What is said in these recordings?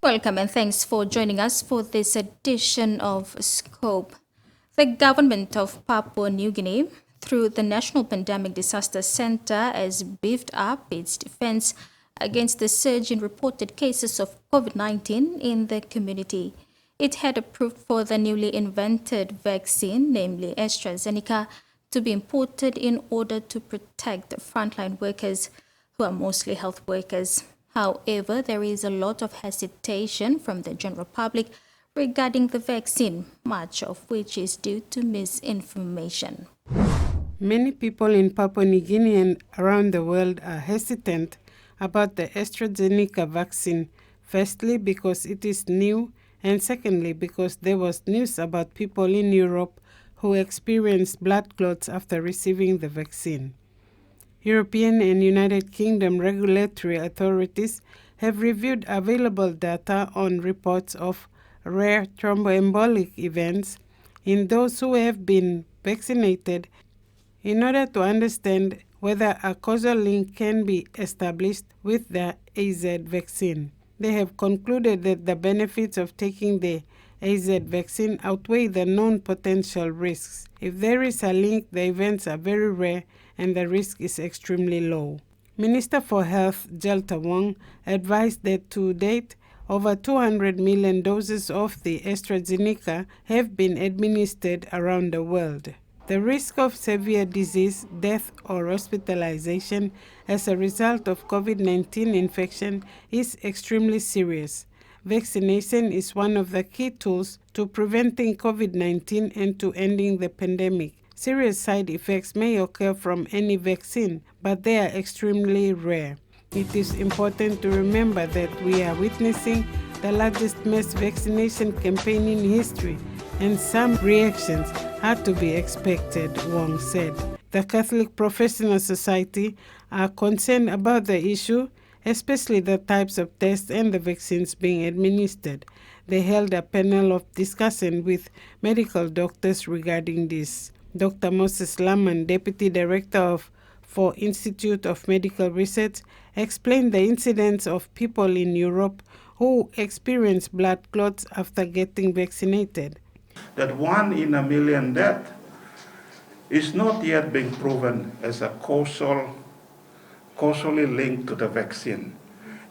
Welcome and thanks for joining us for this edition of Scope. The government of Papua New Guinea, through the National Pandemic Disaster Center, has beefed up its defense against the surge in reported cases of COVID-19 in the community. It had approved for the newly invented vaccine, namely AstraZeneca, to be imported in order to protect frontline workers who are mostly health workers. However, there is a lot of hesitation from the general public regarding the vaccine, much of which is due to misinformation. Many people in Papua New Guinea and around the world are hesitant about the AstraZeneca vaccine, firstly because it is new, and secondly because there was news about people in Europe who experienced blood clots after receiving the vaccine. European and United Kingdom regulatory authorities have reviewed available data on reports of rare thromboembolic events in those who have been vaccinated in order to understand whether a causal link can be established with the AZ vaccine. They have concluded that the benefits of taking the AZ vaccine outweigh the known potential risks. If there is a link, the events are very rare and the risk is extremely low. Minister for Health TVWAN advised that to date, over 200 million doses of the AstraZeneca have been administered around the world. The risk of severe disease, death, or hospitalization as a result of COVID-19 infection is extremely serious. Vaccination is one of the key tools to preventing COVID-19 and to ending the pandemic. Serious side effects may occur from any vaccine, but they are extremely rare. It is important to remember that we are witnessing the largest mass vaccination campaign in history, and some reactions are to be expected, Wong said. The Catholic Professional Society are concerned about the issue, especially the types of tests and the vaccines being administered. They held a panel of discussion with medical doctors regarding this. Dr. Moses Laman, Deputy Director for Institute of Medical Research, explained the incidence of people in Europe who experience blood clots after getting vaccinated. That 1 in a million death is not yet being proven as a causally linked to the vaccine.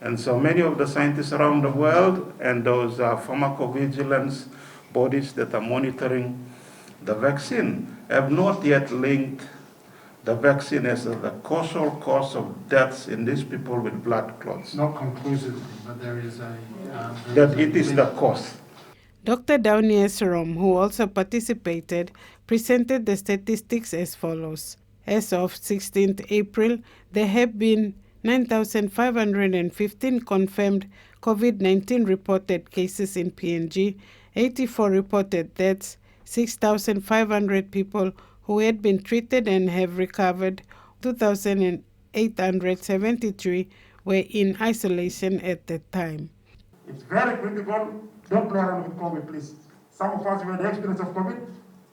And so many of the scientists around the world and those pharmacovigilance bodies that are monitoring the vaccine have not yet linked the vaccine as the causal cause of deaths in these people with blood clots. Not conclusively, but there is that it is the cause. Dr. Downey Esrom, who also participated, presented the statistics as follows. As of 16th April, there have been 9,515 confirmed COVID-19 reported cases in PNG, 84 reported deaths, 6,500 people who had been treated and have recovered, 2,873 were in isolation at that time. It's very critical. Don't play around with COVID, please. Some of us who had the experience of COVID.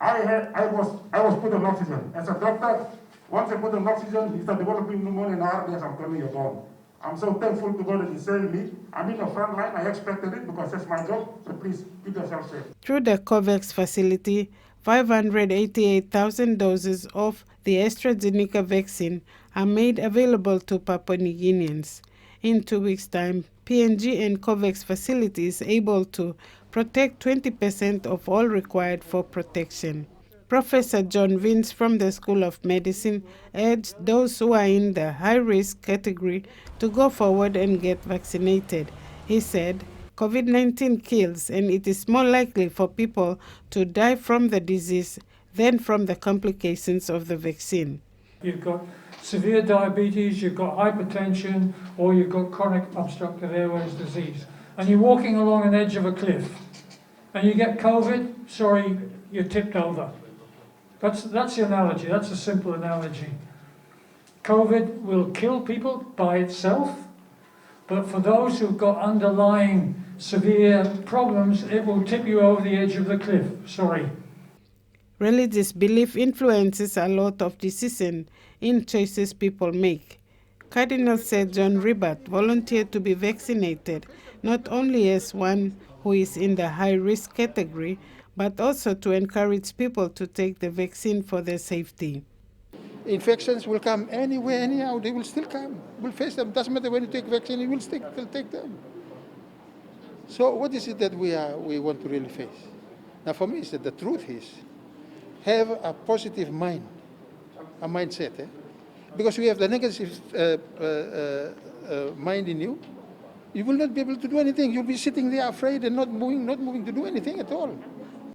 I was put on oxygen. As a doctor, once I put on oxygen, you start developing pneumonia in our days, I'm telling you about. I'm so thankful to God that He saved me. I'm in the front line. I expected it because that's my job. So please keep yourself safe. Through the COVAX facility, 588,000 doses of the AstraZeneca vaccine are made available to Papua New Guineans. In 2 weeks' time, PNG and COVAX facility is able to protect 20% of all required for protection. Professor John Vince from the School of Medicine urged those who are in the high-risk category to go forward and get vaccinated. He said, COVID-19 kills, and it is more likely for people to die from the disease than from the complications of the vaccine. You've got severe diabetes, you've got hypertension, or you've got chronic obstructive airways disease. And you're walking along an edge of a cliff, and you get COVID, sorry, you're tipped over. That's the analogy, that's a simple analogy. COVID will kill people by itself, but for those who've got underlying severe problems, it will tip you over the edge of the cliff, sorry. Religious belief influences a lot of decisions in choices people make. Cardinal Sir John Ribat volunteered to be vaccinated not only as one who is in the high-risk category, but also to encourage people to take the vaccine for their safety. Infections will come anywhere, anyhow. They will still come. We'll face them. Doesn't matter when you take vaccine, you will still take them. So what is it that we want to really face? Now, for me, is that the truth is, have a positive mind, a mindset. Because we have the negative mind in you, you will not be able to do anything. You'll be sitting there afraid and not moving to do anything at all.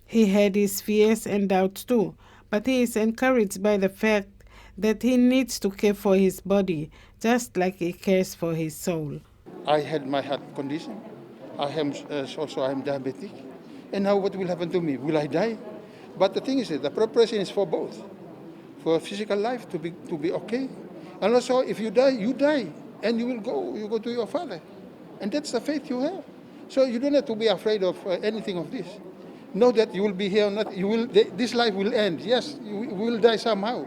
He had his fears and doubts too, but he is encouraged by the fact that he needs to care for his body, just like he cares for his soul. I had my heart condition. I am diabetic. And now what will happen to me? Will I die? But the thing is that the preparation is for both. For physical life to be okay. And also if you die. And you go to your Father. And that's the faith you have. So you don't have to be afraid of anything of this. Know that you will be here, this life will end. Yes, you will die somehow.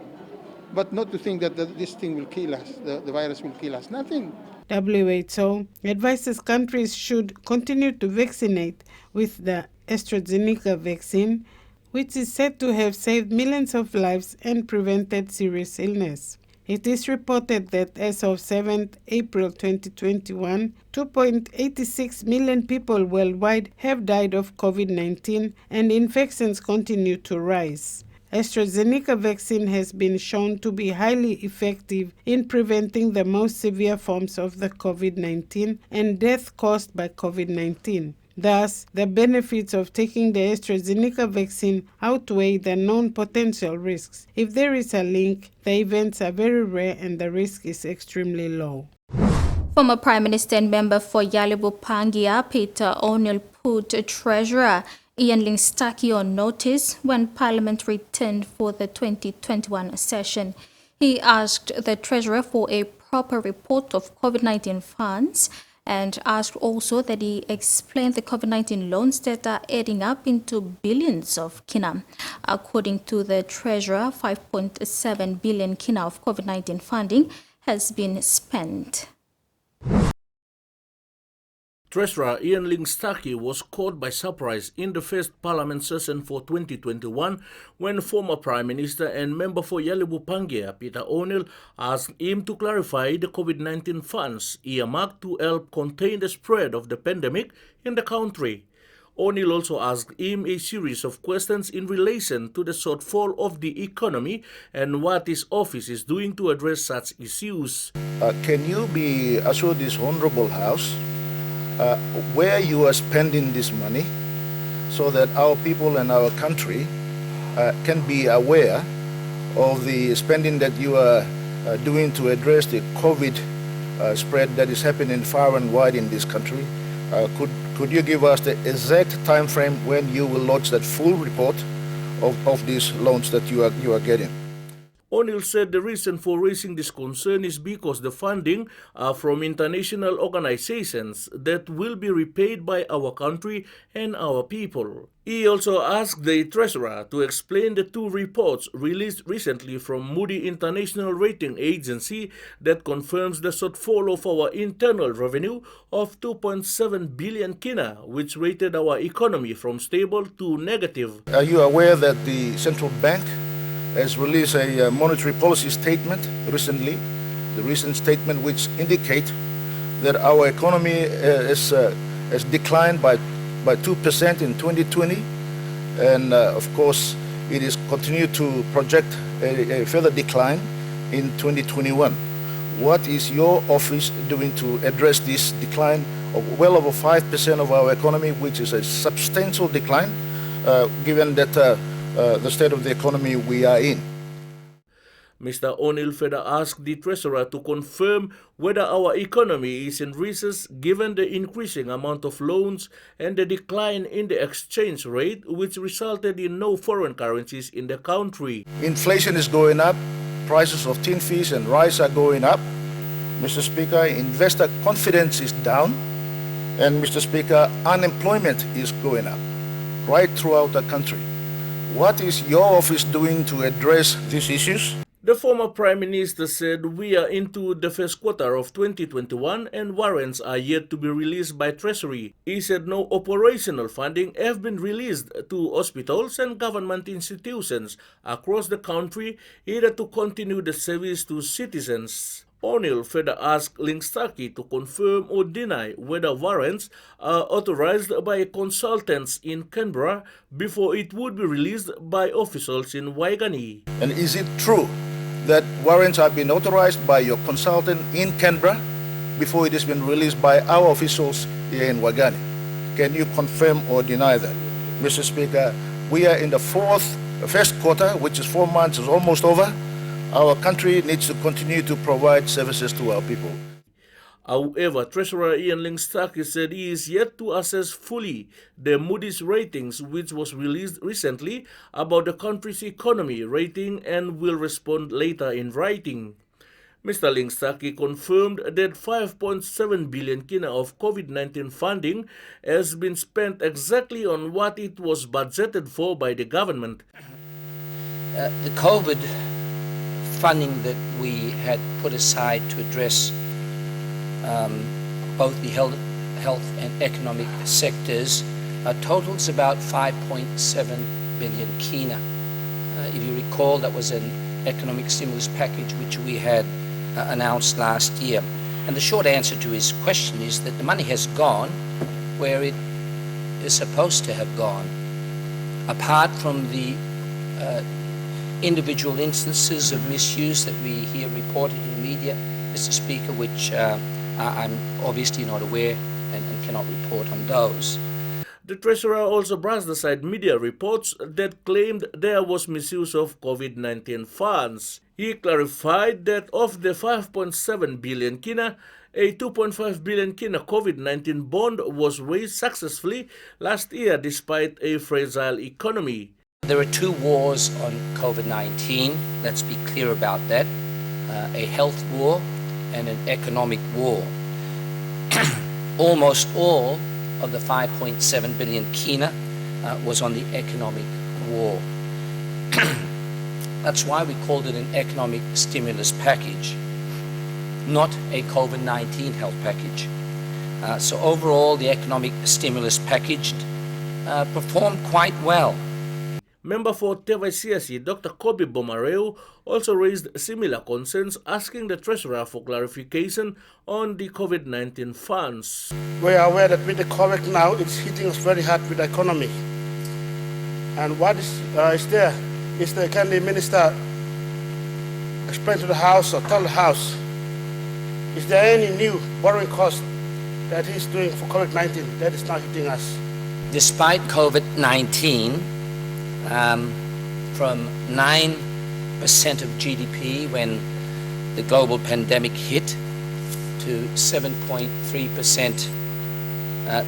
But not to think that this thing will kill us, the virus will kill us. Nothing. WHO advises countries should continue to vaccinate with the AstraZeneca vaccine, which is said to have saved millions of lives and prevented serious illness. It is reported that as of 7th April 2021, 2.86 million people worldwide have died of COVID-19 and infections continue to rise. AstraZeneca vaccine has been shown to be highly effective in preventing the most severe forms of the COVID-19 and death caused by COVID-19. Thus, the benefits of taking the AstraZeneca vaccine outweigh the known potential risks. If there is a link, the events are very rare and the risk is extremely low. Former Prime Minister and member for Yalibu Pangia, Peter O'Neill, put Treasurer Ian Lingstaki on notice when Parliament returned for the 2021 session. He asked the Treasurer for a proper report of COVID-19 funds and asked also that he explain the COVID-19 loans that are adding up into billions of kina. According to the Treasurer, 5.7 billion kina of COVID-19 funding has been spent. Treasurer Ian Lingstaki was caught by surprise in the first Parliament session for 2021 when former Prime Minister and member for Yalibu Pangia, Peter O'Neill, asked him to clarify the COVID-19 funds earmarked to help contain the spread of the pandemic in the country. O'Neill also asked him a series of questions in relation to the shortfall of the economy and what his office is doing to address such issues. Can you be assured this Honourable House where you are spending this money so that our people and our country can be aware of the spending that you are doing to address the COVID spread that is happening far and wide in this country? Could you give us the exact time frame when you will launch that full report of these loans that you are getting? O'Neill said the reason for raising this concern is because the funding are from international organizations that will be repaid by our country and our people. He also asked the Treasurer to explain the two reports released recently from Moody International Rating Agency that confirms the shortfall of our internal revenue of 2.7 billion kina, which rated our economy from stable to negative. Are you aware that the central bank has released a monetary policy statement recently, the recent statement which indicate that our economy has declined by 2% in 2020, and of course it is continued to project a further decline in 2021. What is your office doing to address this decline of well over 5% of our economy, which is a substantial decline given that the state of the economy we are in? Mr. O'Neill further asked the Treasurer to confirm whether our economy is in recess given the increasing amount of loans and the decline in the exchange rate, which resulted in no foreign currencies in the country. Inflation is going up, prices of tin fish and rice are going up. Mr. Speaker, investor confidence is down, and Mr. Speaker, unemployment is going up right throughout the country. What is your office doing to address these issues? The former Prime Minister said we are into the first quarter of 2021 and warrants are yet to be released by Treasury. He said no operational funding have been released to hospitals and government institutions across the country either to continue the service to citizens. O'Neill further asked Linkstaki to confirm or deny whether warrants are authorized by consultants in Canberra before it would be released by officials in Waigani. And is it true that warrants have been authorized by your consultant in Canberra before it has been released by our officials here in Waigani? Can you confirm or deny that? Mr. Speaker, we are in the first quarter, which is 4 months, is almost over. Our country needs to continue to provide services to our people. However, Treasurer Ian Linkstaki said he is yet to assess fully the Moody's ratings which was released recently about the country's economy rating and will respond later in writing. Mr. Linkstaki confirmed that 5.7 billion kina of COVID-19 funding has been spent exactly on what it was budgeted for by the government. The COVID funding that we had put aside to address both the health and economic sectors totals about 5.7 billion kina. If you recall, that was an economic stimulus package which we had announced last year. And the short answer to his question is that the money has gone where it is supposed to have gone. Apart from the individual instances of misuse that we hear reported in the media, Mr. Speaker, which I'm obviously not aware and cannot report on those. The Treasurer also brushed aside media reports that claimed there was misuse of COVID-19 funds. He clarified that of the 5.7 billion kina, a 2.5 billion kina COVID-19 bond was raised successfully last year despite a fragile economy. There are two wars on COVID-19, let's be clear about that, a health war and an economic war. Almost all of the 5.7 billion kina was on the economic war. That's why we called it an economic stimulus package, not a COVID-19 health package. So overall, the economic stimulus package performed quite well. Member for TVWAN, Dr. Kobe Bomareu, also raised similar concerns, asking the Treasurer for clarification on the COVID-19 funds. We are aware that with the COVID now, it's hitting us very hard with the economy. And what is there? Can the Minister explain to the House or tell the House, is there any new borrowing cost that he's doing for COVID-19 that is not hitting us? Despite COVID-19, from 9% of GDP when the global pandemic hit to 7.3%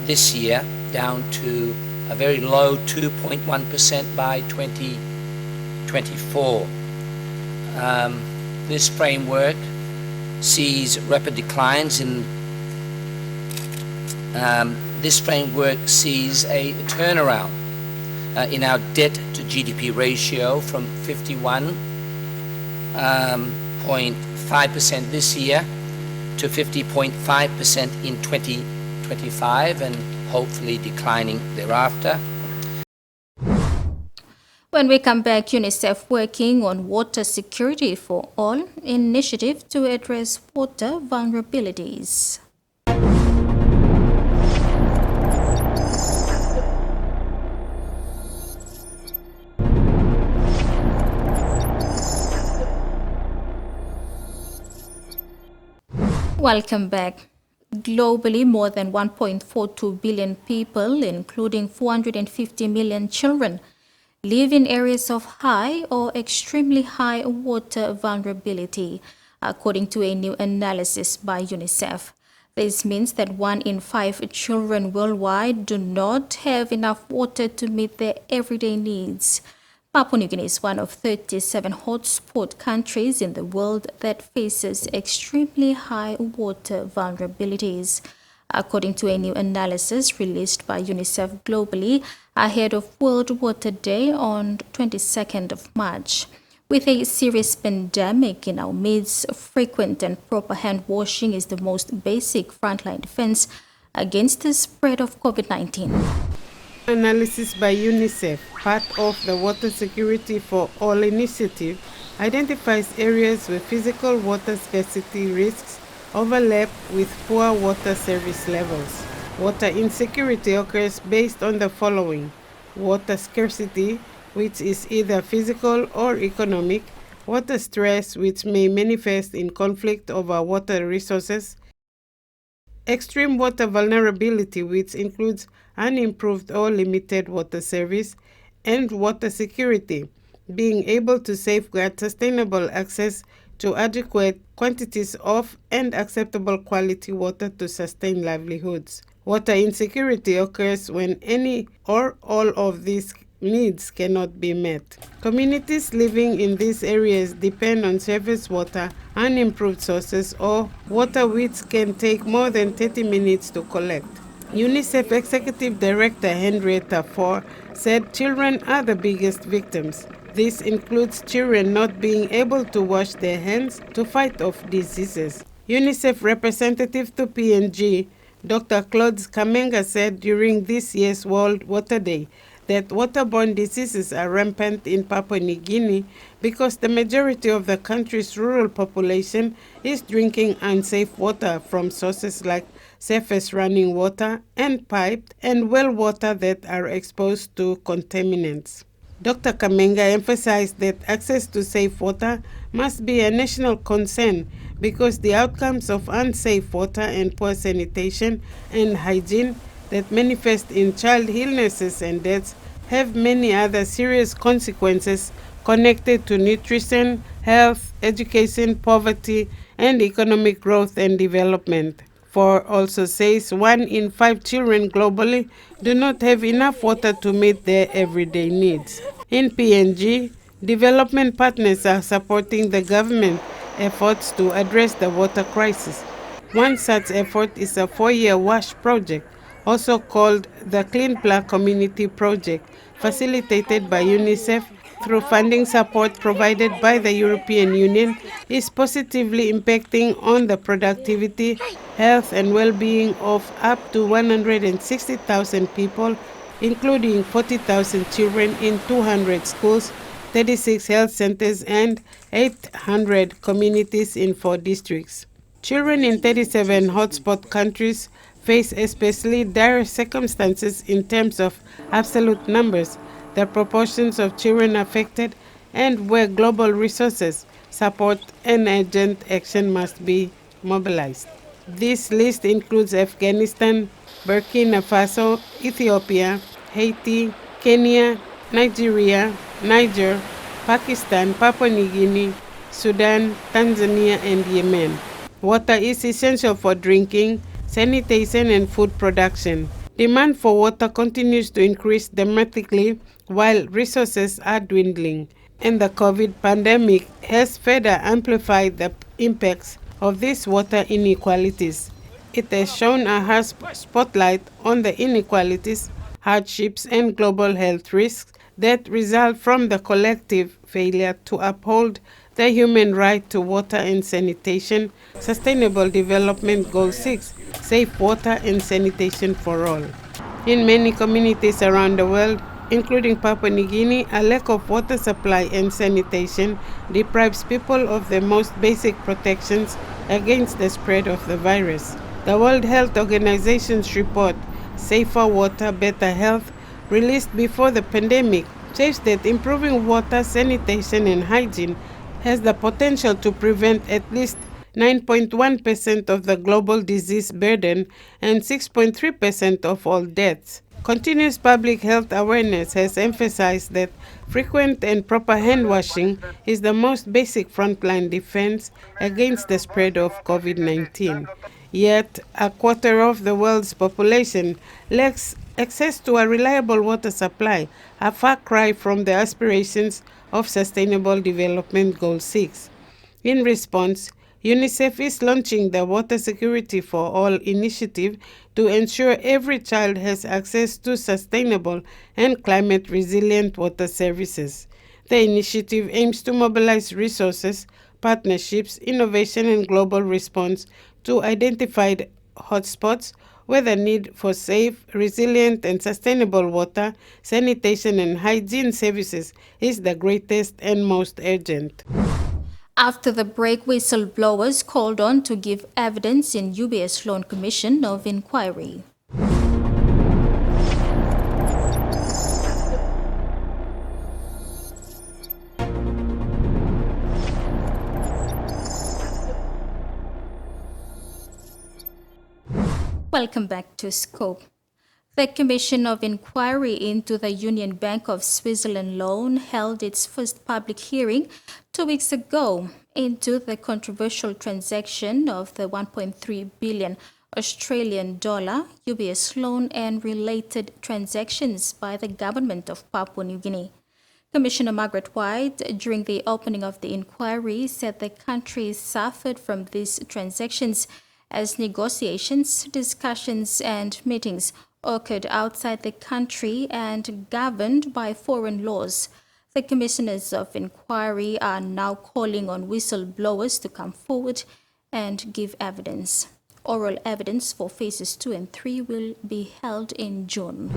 this year, down to a very low 2.1% by 2024. This framework sees rapid declines in this framework sees a turnaround in our debt to GDP ratio from 51.5% this year to 50.5% in 2025 and hopefully declining thereafter. When we come back, UNICEF working on water security for all initiative to address water vulnerabilities. Welcome back. Globally, more than 1.42 billion people, including 450 million children, live in areas of high or extremely high water vulnerability, according to a new analysis by UNICEF. This means that 1 in 5 children worldwide do not have enough water to meet their everyday needs. Papua New Guinea is one of 37 hotspot countries in the world that faces extremely high water vulnerabilities. According to a new analysis released by UNICEF globally ahead of World Water Day on 22nd of March, With a serious pandemic in our midst, frequent and proper hand washing is the most basic frontline defense against the spread of COVID-19. Analysis by UNICEF, part of the Water Security for All initiative, identifies areas where physical water scarcity risks overlap with poor water service levels. Water insecurity occurs based on the following: water scarcity, which is either physical or economic; water stress, which may manifest in conflict over water resources; extreme water vulnerability, which includes unimproved or limited water service; and water security, being able to safeguard sustainable access to adequate quantities of and acceptable quality water to sustain livelihoods. Water insecurity occurs when any or all of these needs cannot be met. Communities living in these areas depend on surface water, unimproved sources, or water which can take more than 30 minutes to collect. UNICEF Executive Director Henrietta Fore said children are the biggest victims. This includes children not being able to wash their hands to fight off diseases. UNICEF representative to PNG, Dr. Claude Kamenga, said during this year's World Water Day that waterborne diseases are rampant in Papua New Guinea because the majority of the country's rural population is drinking unsafe water from sources like surface running water and piped and well water that are exposed to contaminants. Dr. Kamenga emphasized that access to safe water must be a national concern because the outcomes of unsafe water and poor sanitation and hygiene that manifest in child illnesses and deaths have many other serious consequences connected to nutrition, health, education, poverty, and economic growth and development. Fore also says 1 in 5 children globally do not have enough water to meet their everyday needs. In PNG, development partners are supporting the government efforts to address the water crisis. One such effort is a 4-year WASH project, also called the Clean Pla Community Project, facilitated by UNICEF through funding support provided by the European Union, is positively impacting on the productivity, health, and well-being of up to 160,000 people, including 40,000 children in 200 schools, 36 health centers, and 800 communities in 4 districts. Children in 37 hotspot countries face especially dire circumstances in terms of absolute numbers, the proportions of children affected, and where global resources, support, and urgent action must be mobilized. This list includes Afghanistan, Burkina Faso, Ethiopia, Haiti, Kenya, Nigeria, Niger, Pakistan, Papua New Guinea, Sudan, Tanzania, and Yemen. Water is essential for drinking, sanitation, and food production. Demand for water continues to increase dramatically while resources are dwindling, and the COVID pandemic has further amplified the impacts of these water inequalities. It has shone a harsh spotlight on the inequalities, hardships, and global health risks that result from the collective failure to uphold the human right to water and sanitation, Sustainable Development Goal 6, safe water and sanitation for all. In many communities around the world, including Papua New Guinea, a lack of water supply and sanitation deprives people of the most basic protections against the spread of the virus. The World Health Organization's report, Safer Water, Better Health, released before the pandemic, says that improving water, sanitation, and hygiene has the potential to prevent at least 9.1% of the global disease burden and 6.3% of all deaths. Continuous public health awareness has emphasized that frequent and proper hand washing is the most basic frontline defense against the spread of COVID-19. Yet, a quarter of the world's population lacks access to a reliable water supply, a far cry from the aspirations of Sustainable Development Goal 6. In response, UNICEF is launching the Water Security for All initiative to ensure every child has access to sustainable and climate-resilient water services. The initiative aims to mobilize resources, partnerships, innovation, and global response to identified hotspots where the need for safe, resilient, and sustainable water, sanitation, and hygiene services is the greatest and most urgent. After the break, whistleblowers called on to give evidence in UBS Loan Commission of Inquiry. Welcome back to Scope. The Commission of Inquiry into the Union Bank of Switzerland loan held its first public hearing 2 weeks ago into the controversial transaction of the 1.3 billion Australian dollar UBS loan and related transactions by the government of Papua New Guinea. Commissioner Margaret White, during the opening of the inquiry, said the country suffered from these transactions as negotiations, discussions, and meetings occurred outside the country and governed by foreign laws. The commissioners of inquiry are now calling on whistleblowers to come forward and give evidence. Oral evidence for phases 2 and 3 will be held in June.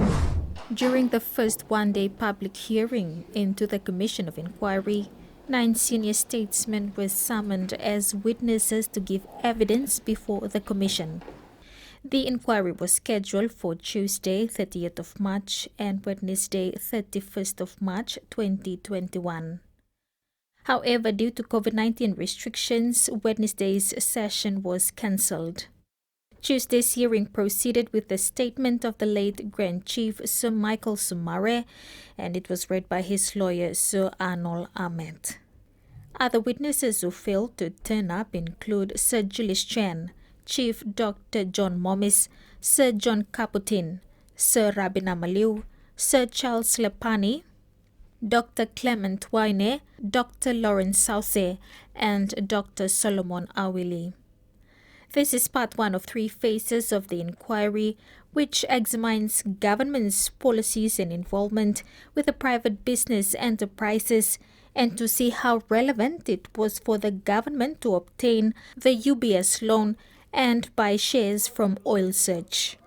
During the first one-day public hearing into the Commission of Inquiry, 9 senior statesmen were summoned as witnesses to give evidence before the Commission. The inquiry was scheduled for Tuesday, 30th of March and Wednesday, 31st of March 2021. However, due to COVID-19 restrictions, Wednesday's session was cancelled. Tuesday's hearing proceeded with the statement of the late Grand Chief Sir Michael Sumare, and it was read by his lawyer Sir Arnold Ahmed. Other witnesses who failed to turn up include Sir Julius Chen, Chief Dr. John Momis, Sir John Caputin, Sir Rabina Maliu, Sir Charles Lepani, Dr. Clement Waine, Dr. Lawrence Sauce, and Dr. Solomon Awili. This is part 1 of 3 phases of the inquiry, which examines government's policies and involvement with the private business enterprises and to see how relevant it was for the government to obtain the UBS loan and buy shares from Oil Search.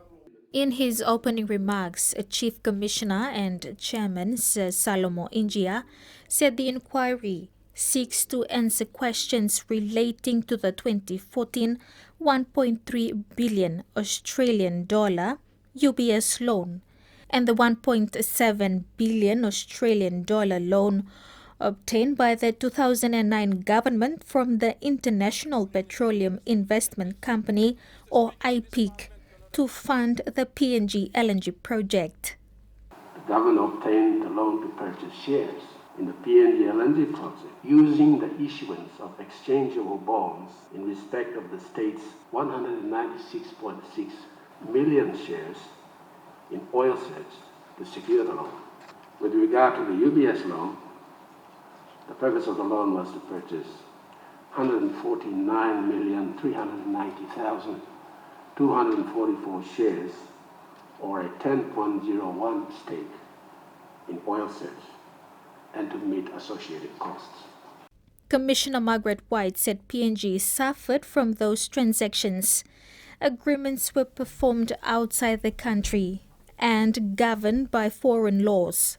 In his opening remarks, Chief Commissioner and Chairman Sir Salomo Injia said the inquiry seeks to answer questions relating to the 2014 1.3 billion Australian dollar UBS loan and the 1.7 billion Australian dollar loan obtained by the 2009 government from the International Petroleum Investment Company, or IPIC, to fund the PNG LNG project. The government obtained the loan to purchase shares in the PNG LNG project using the issuance of exchangeable bonds in respect of the state's 196.6 million shares in Oil Search to secure the loan. With regard to the UBS loan, the purpose of the loan was to purchase 149,390,244 shares, or a 10.01 stake in Oil Search, and to meet associated costs. Commissioner Margaret White said PNG suffered from those transactions. Agreements were performed outside the country and governed by foreign laws.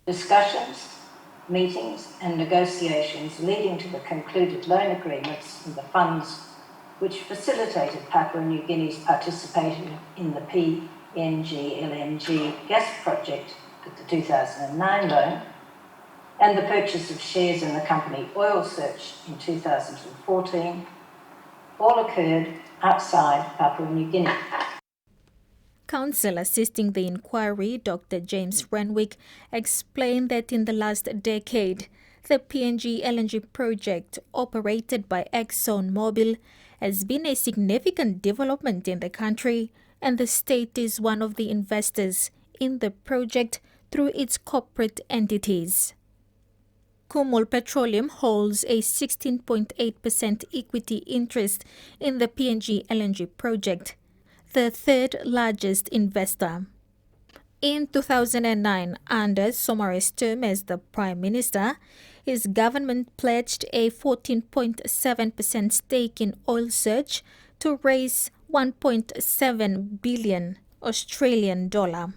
Discussions, meetings and negotiations leading to the concluded loan agreements and the funds which facilitated Papua New Guinea's participation in the PNG LNG gas project at the 2009 loan and the purchase of shares in the company Oil Search in 2014 all occurred outside Papua New Guinea. Counsel assisting the inquiry, Dr. James Renwick, explained that in the last decade, the PNG LNG project, operated by ExxonMobil, has been a significant development in the country, and the state is one of the investors in the project through its corporate entities. Kumul Petroleum holds a 16.8% equity interest in the PNG LNG project, the third largest investor. In 2009, under Somare's term as the Prime Minister, his government pledged a 14.7% stake in Oil Search to raise 1.7 billion Australian dollar.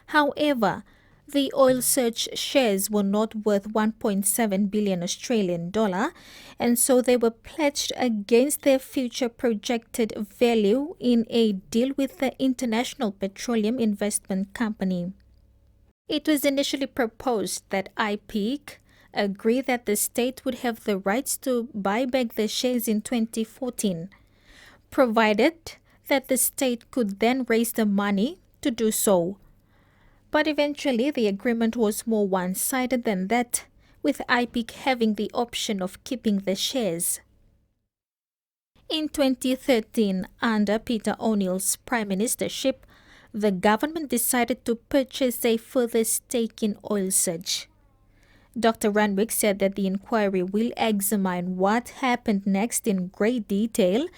However, the Oil Search shares were not worth 1.7 billion Australian dollar, and so they were pledged against their future projected value in a deal with the International Petroleum Investment Company. It was initially proposed that IPEC agree that the state would have the rights to buy back the shares in 2014, provided that the state could then raise the money to do so. But eventually, the agreement was more one-sided than that, with IPEC having the option of keeping the shares. In 2013, under Peter O'Neill's prime ministership, the government decided to purchase a further stake in Oil Search. Dr. Randwick said that the inquiry will examine what happened next in great detail,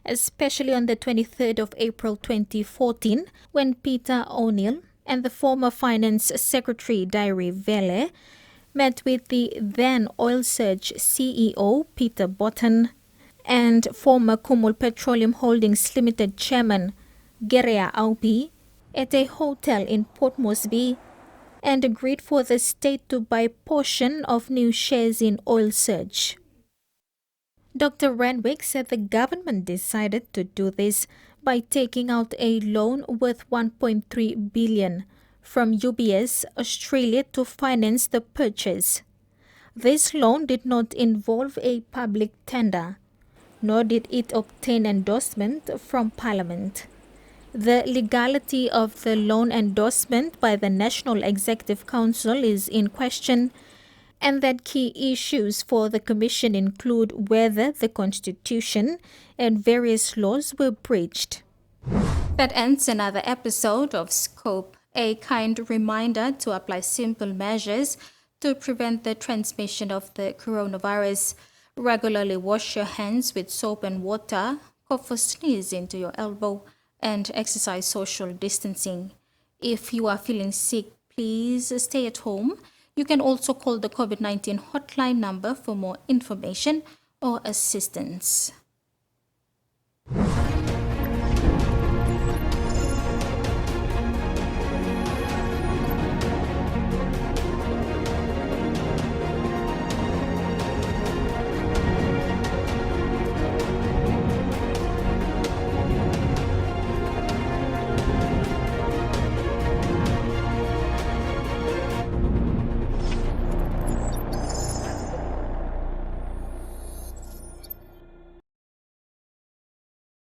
especially on the 23rd of April 2014, when Peter O'Neill and the former Finance Secretary Diary Vele met with the then Oil Search CEO Peter Botten and former Kumul Petroleum Holdings Limited Chairman Gerea Aupi at a hotel in Port Moresby and agreed for the state to buy a portion of new shares in Oil Search. Dr. Randwick said the government decided to do this by taking out a loan worth 1.3 billion from UBS Australia to finance the purchase. This loan did not involve a public tender, nor did it obtain endorsement from Parliament. The legality of the loan endorsement by the National Executive Council is in question, and that key issues for the Commission include whether the Constitution and various laws were breached. That ends another episode of Scope, a kind reminder to apply simple measures to prevent the transmission of the coronavirus. Regularly wash your hands with soap and water, cough or sneeze into your elbow, and exercise social distancing. If you are feeling sick, please stay at home. You can also call the COVID-19 hotline number for more information or assistance.